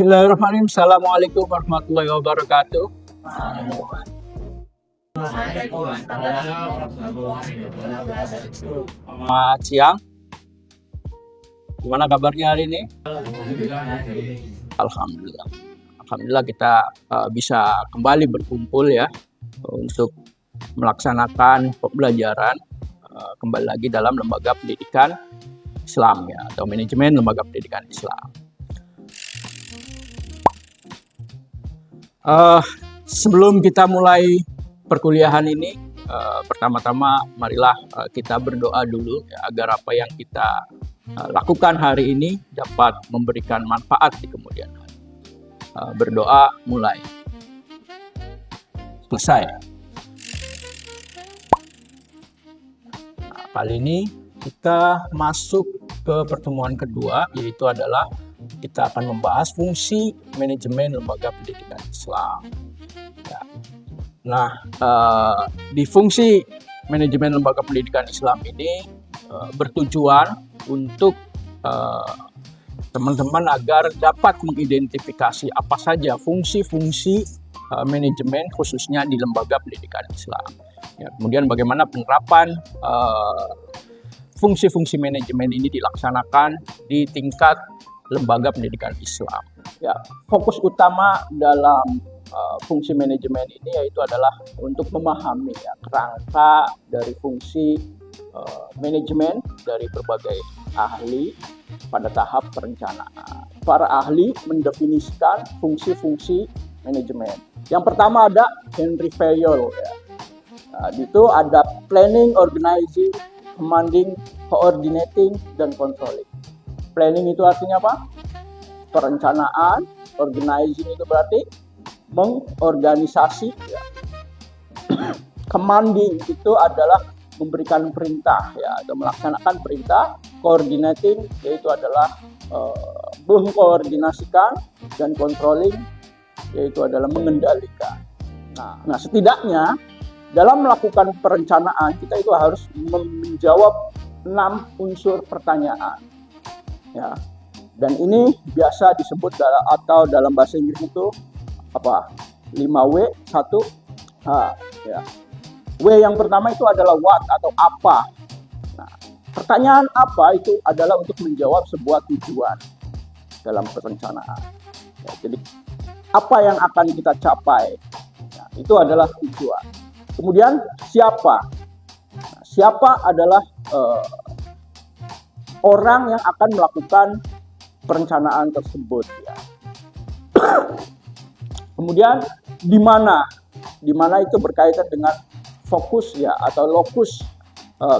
Bismillahirrahmanirrahim. Assalamualaikum warahmatullahi wabarakatuh. Selamat siang. Gimana kabarnya hari ini? Alhamdulillah. Alhamdulillah kita bisa kembali berkumpul ya untuk melaksanakan pembelajaran kembali lagi dalam lembaga pendidikan Islam ya, atau manajemen lembaga pendidikan Islam. Sebelum kita mulai perkuliahan ini, pertama-tama marilah kita berdoa dulu ya, agar apa yang kita lakukan hari ini dapat memberikan manfaat di kemudian hari. Berdoa mulai. Selesai. Nah, kali ini kita masuk ke pertemuan kedua, yaitu adalah kita akan membahas fungsi manajemen lembaga pendidikan Islam. Ya. Nah, di fungsi manajemen lembaga pendidikan Islam ini bertujuan untuk teman-teman agar dapat mengidentifikasi apa saja fungsi-fungsi manajemen khususnya di lembaga pendidikan Islam. Ya, kemudian bagaimana penerapan fungsi-fungsi manajemen ini dilaksanakan di tingkat lembaga pendidikan Islam. Ya, fokus utama dalam fungsi manajemen ini yaitu adalah untuk memahami ya, kerangka dari fungsi manajemen dari berbagai ahli pada tahap perencanaan. Para ahli mendefinisikan fungsi-fungsi manajemen. Yang pertama ada Henry Fayol ya. Nah, itu ada planning, organizing, commanding, coordinating, dan controlling. Planning itu artinya apa? Perencanaan. Organizing itu berarti mengorganisasi ya. Commanding itu adalah memberikan perintah ya, atau melaksanakan perintah. Coordinating yaitu adalah mengkoordinasikan, dan controlling yaitu adalah mengendalikan. Nah, setidaknya dalam melakukan perencanaan kita itu harus menjawab 6 unsur pertanyaan. Ya, dan ini biasa disebut atau dalam bahasa Inggris itu apa? 5W, 1H. Ya. W yang pertama itu adalah what atau apa. Nah, pertanyaan apa itu adalah untuk menjawab sebuah tujuan dalam perencanaan. Ya, jadi apa yang akan kita capai? Nah, itu adalah tujuan. Kemudian siapa? Nah, siapa adalah orang yang akan melakukan perencanaan tersebut ya. Kemudian di mana? Di mana itu berkaitan dengan fokus ya, atau lokus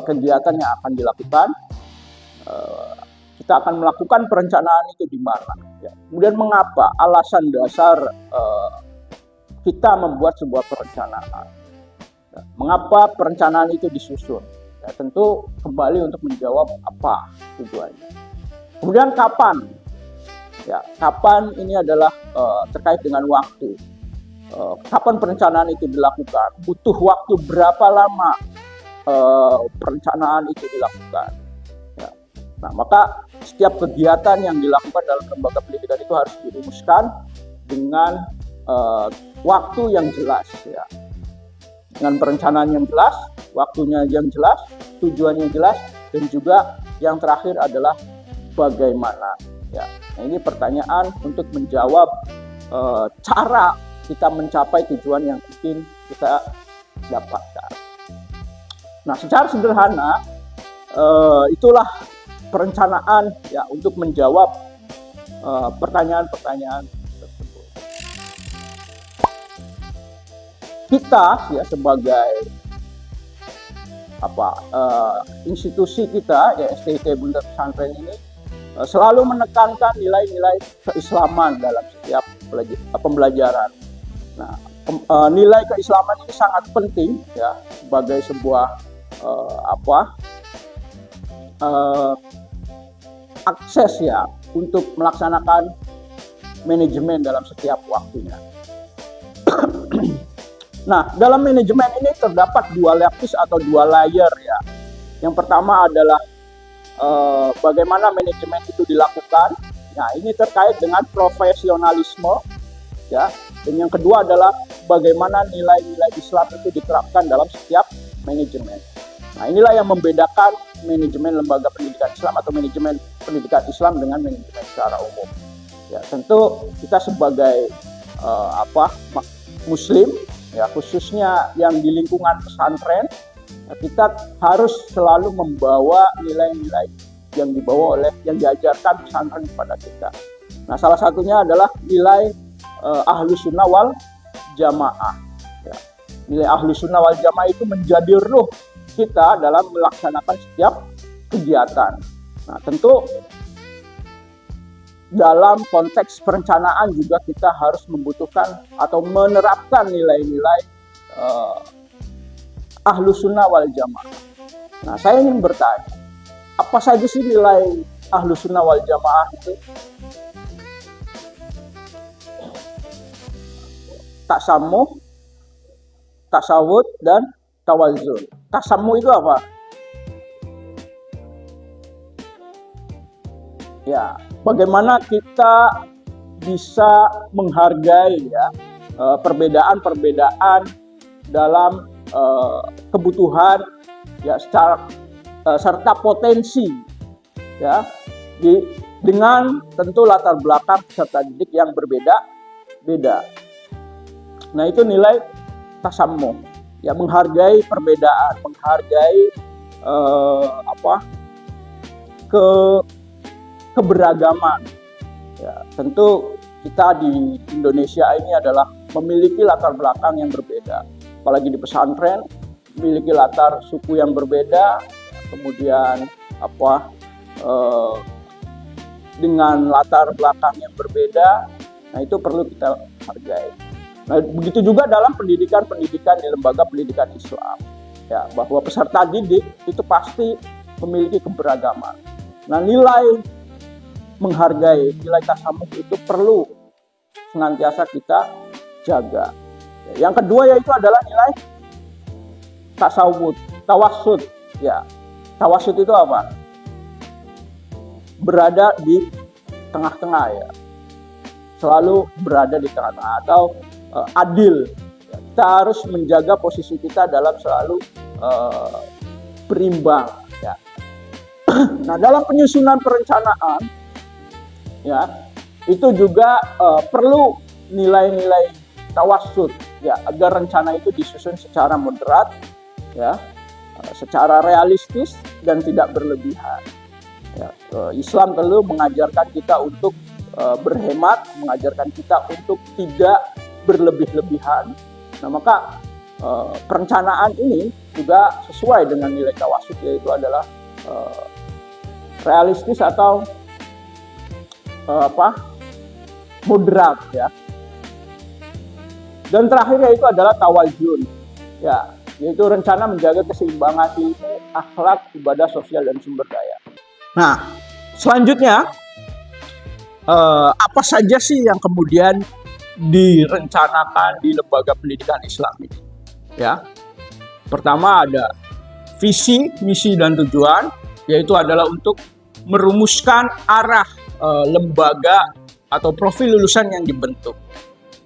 kegiatan yang akan dilakukan. Kita akan melakukan perencanaan itu di mana ya. Kemudian mengapa? Alasan dasar kita membuat sebuah perencanaan. Ya, mengapa perencanaan itu disusun? Ya, tentu kembali untuk menjawab apa tujuannya. Kemudian kapan? Ya, kapan ini adalah terkait dengan waktu. Kapan perencanaan itu dilakukan? Butuh waktu berapa lama perencanaan itu dilakukan? Ya. Nah, maka setiap kegiatan yang dilakukan dalam lembaga pendidikan itu harus dirumuskan dengan waktu yang jelas. Ya. Dengan perencanaan yang jelas, waktunya yang jelas, tujuannya jelas, dan juga yang terakhir adalah bagaimana. Ya, nah ini pertanyaan untuk menjawab cara kita mencapai tujuan yang ingin kita dapatkan. Nah, secara sederhana itulah perencanaan ya untuk menjawab pertanyaan-pertanyaan tersebut. Kita ya sebagai institusi kita ya STIK Bunda Pesantren ini selalu menekankan nilai-nilai keislaman dalam setiap pembelajaran. Nah, nilai keislaman ini sangat penting ya sebagai sebuah akses ya untuk melaksanakan manajemen dalam setiap waktunya. Nah, dalam manajemen ini terdapat 2 lapis atau 2 layer ya. Yang pertama adalah bagaimana manajemen itu dilakukan Nah, ini terkait dengan profesionalisme, ya. Dan yang kedua adalah bagaimana nilai-nilai Islam itu diterapkan dalam setiap manajemen. Nah, inilah yang membedakan manajemen lembaga pendidikan Islam atau manajemen pendidikan Islam dengan manajemen secara umum. Ya, tentu kita sebagai Muslim, ya khususnya yang di lingkungan pesantren, ya, kita harus selalu membawa nilai-nilai yang diajarkan pesantren kepada kita. Nah, salah satunya adalah nilai Ahlus Sunnah wal Jamaah. Ya. Nilai Ahlus Sunnah wal Jamaah itu menjadi ruh kita dalam melaksanakan setiap kegiatan. Nah, tentu dalam konteks perencanaan juga kita harus membutuhkan atau menerapkan nilai-nilai Ahlus Sunnah wal Jamaah. Nah, saya ingin bertanya, apa saja sih nilai Ahlus Sunnah wal Jamaah itu? Tasamuh, tasawuf, dan tawazun. Tasamuh itu apa? Ya, bagaimana kita bisa menghargai ya perbedaan-perbedaan dalam kebutuhan ya serta potensi ya dengan tentu latar belakang peserta didik yang berbeda-beda. Nah, itu nilai tasamuh, ya menghargai perbedaan, menghargai keberagaman. Ya, tentu kita di Indonesia ini adalah memiliki latar belakang yang berbeda, apalagi di pesantren memiliki latar suku yang berbeda, kemudian dengan latar belakang yang berbeda. Nah, itu perlu kita hargai. Nah, begitu juga dalam pendidikan di lembaga pendidikan Islam, ya bahwa peserta didik itu pasti memiliki keberagaman. Nah, nilai menghargai, nilai tasamuh itu perlu senantiasa kita jaga. Yang kedua yaitu adalah nilai tawassut. Ya, tawassut itu apa? Berada di tengah-tengah ya, selalu berada di tengah-tengah atau adil. Kita harus menjaga posisi kita dalam selalu berimbang. Ya. Nah, dalam penyusunan perencanaan, ya itu juga perlu nilai-nilai tawassut, ya agar rencana itu disusun secara moderat, ya, secara realistis dan tidak berlebihan. Ya, Islam perlu mengajarkan kita untuk berhemat, mengajarkan kita untuk tidak berlebih-lebihan. Nah, maka perencanaan ini juga sesuai dengan nilai tawassut, yaitu adalah realistis atau moderat ya. Dan terakhir yaitu adalah tawazun. Ya, yaitu rencana menjaga keseimbangan ilmu, akhlak, ibadah, sosial, dan sumber daya. Nah, selanjutnya apa saja sih yang kemudian direncanakan di lembaga pendidikan Islam ini? Ya, pertama ada visi, misi, dan tujuan, yaitu adalah untuk merumuskan arah lembaga atau profil lulusan yang dibentuk.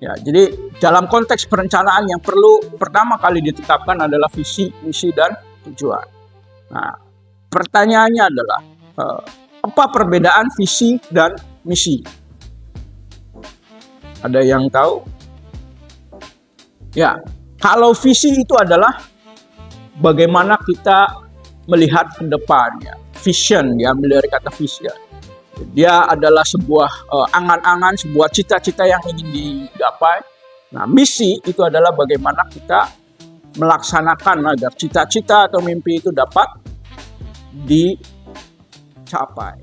Ya, jadi dalam konteks perencanaan yang perlu pertama kali ditetapkan adalah visi, misi, dan tujuan. Nah, pertanyaannya adalah apa perbedaan visi dan misi? Ada yang tahu? Ya, kalau visi itu adalah bagaimana kita melihat ke depannya. Vision, ya, dari kata vision. Dia adalah sebuah angan-angan, sebuah cita-cita yang ingin digapai. Nah, misi itu adalah bagaimana kita melaksanakan agar cita-cita atau mimpi itu dapat dicapai.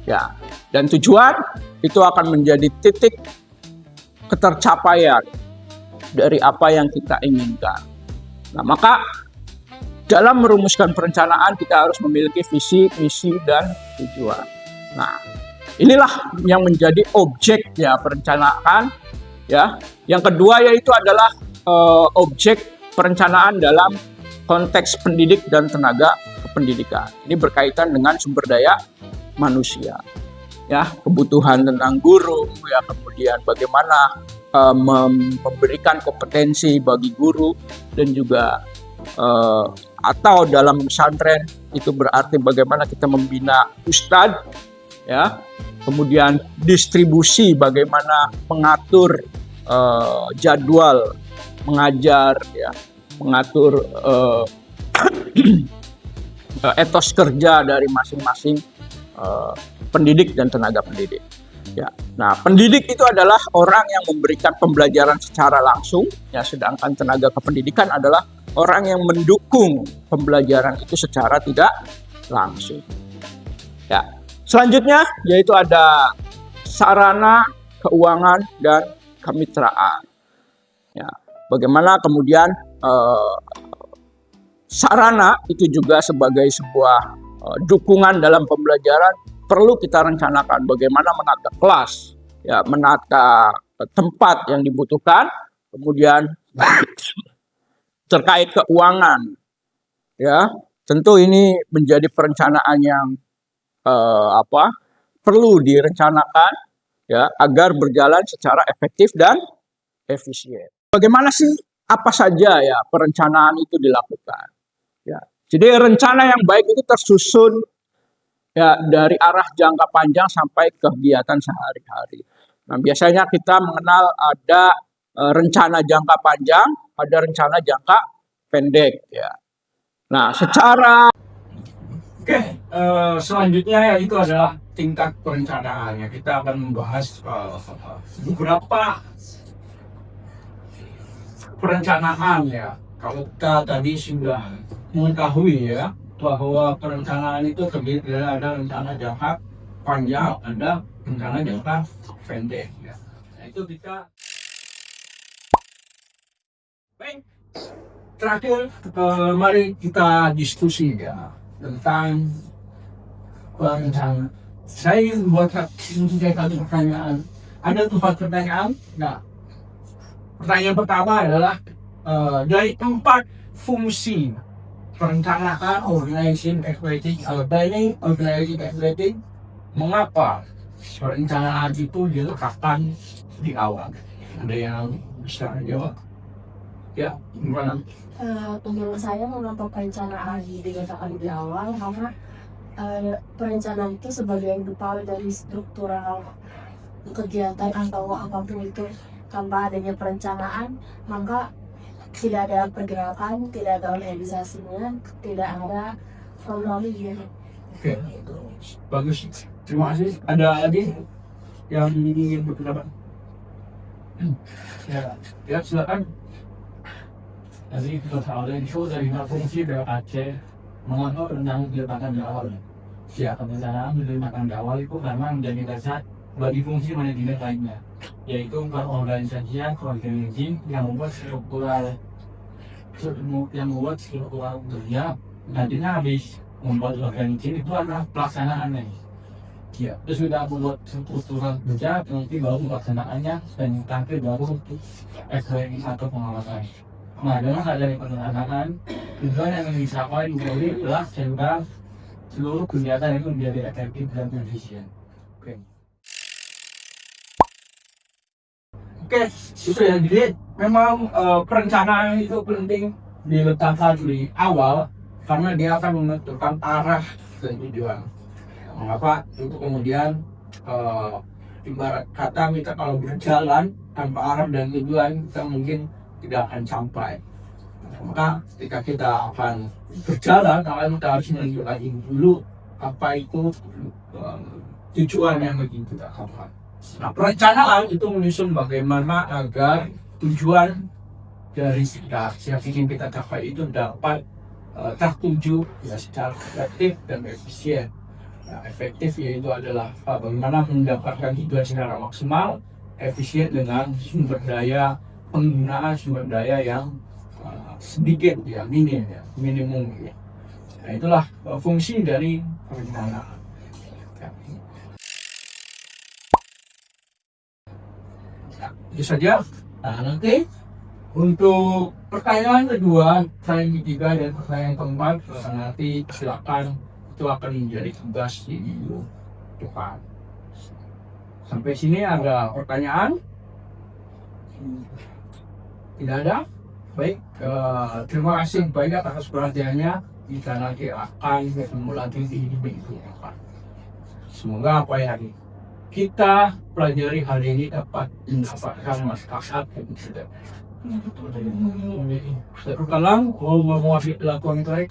Ya, dan tujuan itu akan menjadi titik ketercapaian dari apa yang kita inginkan. Nah, maka dalam merumuskan perencanaan kita harus memiliki visi, misi, dan tujuan. Nah, inilah yang menjadi objek ya perencanaan ya. Yang kedua yaitu adalah objek perencanaan dalam konteks pendidik dan tenaga kependidikan. Ini berkaitan dengan sumber daya manusia. ya, kebutuhan tentang guru, ya, kemudian bagaimana memberikan kompetensi bagi guru, dan juga atau dalam pesantren itu berarti bagaimana kita membina ustadz, ya, kemudian distribusi, bagaimana mengatur jadwal mengajar, ya, mengatur etos kerja dari masing-masing pendidik dan tenaga pendidik. Ya, nah, pendidik itu adalah orang yang memberikan pembelajaran secara langsung, ya, sedangkan tenaga kependidikan adalah orang yang mendukung pembelajaran itu secara tidak langsung. Ya, selanjutnya yaitu ada sarana, keuangan, dan kemitraan. Ya, bagaimana kemudian sarana itu juga sebagai sebuah dukungan dalam pembelajaran perlu kita rencanakan, bagaimana menata kelas, ya, menata tempat yang dibutuhkan, kemudian terkait keuangan, ya, tentu ini menjadi perencanaan yang perlu direncanakan, ya, agar berjalan secara efektif dan efisien. Bagaimana sih, apa saja, ya, perencanaan itu dilakukan? Ya, jadi rencana yang baik itu tersusun, ya, dari arah jangka panjang sampai kegiatan sehari-hari. Nah, biasanya kita mengenal ada rencana jangka panjang, ada rencana jangka pendek, ya. Nah, secara selanjutnya itu adalah tingkat perencanaan. Ya, kita akan membahas beberapa perencanaan, ya. Kalau kita tadi sudah mengetahui, ya, bahwa perencanaan itu terdiri dari ada rencana jangka panjang, ada rencana jangka pendek, ya. Nah, itu kita baik. Terakhir, mari kita diskusi, ya, tentang perencanaan. Saya buat satu pertanyaan. Ada 4 pertanyaan. Nah, pertanyaan pertama adalah dari 4 fungsi perencanaan, organizing, evaluating, planning, organizing, evaluating, mengapa perencanaan itu diletakkan di awal? Ada yang bisa jawab? Ya, gimana? Menurut saya mengapa perencanaan diletakkan di awal, karena perencanaan itu sebagai dupa dari struktural kegiatan atau apapun itu. Tanpa adanya perencanaan, maka tidak ada pergerakan, tidak ada organisasinya, tidak ada kronologi. Oke, bagus. Terima kasih. Ada lagi yang ingin berpendapat? Ya, silakan. Jadi kita tahu dari dari fungsi dari Aceh mengapa perencanaan diletakkan di awal. Ya, perencanaan diletakkan di awal itu karena menjadi dasar bagi fungsi manajemen lainnya, yaitu organisasian, organizing yang membuat struktural kerja. Nantinya habis membuat organisasi itu adalah pelaksanaannya. Ya, terus sudah membuat struktural kerja, nanti baru pelaksanaannya, dan yang terakhir baru eksekusi atau pengawasan. Nah, dengan adanya perencanaan, tujuan yang dicapai adalah sehingga seluruh kegiatan itu menjadi efektif dan efisien. Oke, itu ya. Jadi memang perencanaan itu penting diletakkan di awal karena dia akan menentukan arah dan tujuan. Mengapa? Itu kemudian ibarat kata kita kalau berjalan tanpa arah dan tujuan, kita mungkin tidak akan sampai. Maka ketika kita akan berjalan, kita harus menentukan dulu apa itu tujuan yang ingin kita capai. Nah, perencanaan itu menyusun bagaimana agar tujuan dari yang ingin kita capai itu dapat tertuju, ya, secara efektif dan efisien. Nah, efektif yaitu adalah bagaimana mendapatkan tujuan secara maksimal, efisien dengan sumber daya, penggunaan sumber daya yang sedikit, ya, minimum, ya. Nah, itulah fungsi dari perencanaan. Itu saja. Nah, nanti untuk pertanyaan kedua, pertanyaan ketiga, dan pertanyaan keempat, nanti silakan, itu akan menjadi tugas di minggu depan. Sampai sini ada pertanyaan? Tidak ada? Baik, terima kasih banyak atas perhatiannya. Kita nanti akan ketemu lagi di minggu depan. Semoga apa yang kita pelajari hari ini dapat mendapatkan manfaat yang sudah. Sekarang,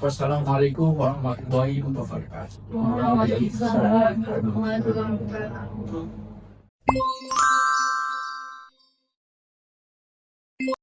wassalamualaikum warahmatullahi wabarakatuh. Waalaikumsalam warahmatullahi wabarakatuh.